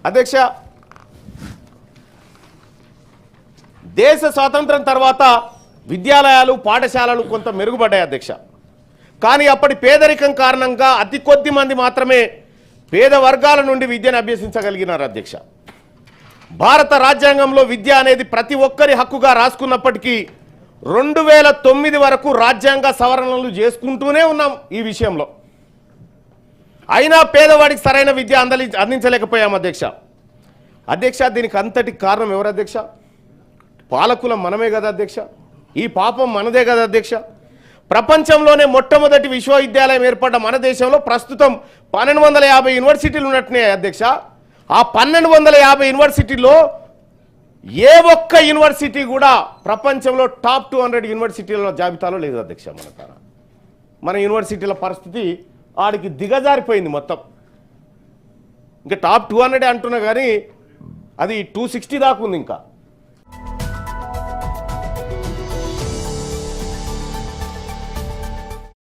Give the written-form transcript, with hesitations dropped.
అధ్యక్ష, దేశ స్వాతంత్రం తర్వాత విద్యాలయాలు పాఠశాలలు కొంత మెరుగుపడ్డాయి అధ్యక్ష. కానీ అప్పటి పేదరికం కారణంగా అతి కొద్ది మంది మాత్రమే పేద వర్గాల నుండి విద్యను అభ్యసించగలిగినారు అధ్యక్ష. భారత రాజ్యాంగంలో విద్య అనేది ప్రతి ఒక్కరి హక్కుగా రాసుకున్నప్పటికీ 2009 వరకు రాజ్యాంగ సవరణలు చేసుకుంటూనే ఉన్నాం ఈ విషయంలో. అయినా పేదవాడికి సరైన విద్య అందించలేకపోయాం అధ్యక్ష. దీనికి అంతటి కారణం ఎవరు అధ్యక్ష? పాలకులం మనమే కదా అధ్యక్ష. ఈ పాపం మనదే కదా అధ్యక్ష. ప్రపంచంలోనే మొట్టమొదటి విశ్వవిద్యాలయం ఏర్పడ్డ మన దేశంలో ప్రస్తుతం 1250 యూనివర్సిటీలు ఉన్నట్టున్నాయి అధ్యక్ష. ఆ 1250 యూనివర్సిటీల్లో ఏ ఒక్క యూనివర్సిటీ కూడా ప్రపంచంలో టాప్ 200 యూనివర్సిటీల జాబితాలో లేదు అధ్యక్ష. మన యూనివర్సిటీల పరిస్థితి ఆడికి దిగజారిపోయింది మొత్తం. ఇంకా టాప్ 200 అంటున్నా కానీ అది 260 దాకా ఉంది ఇంకా.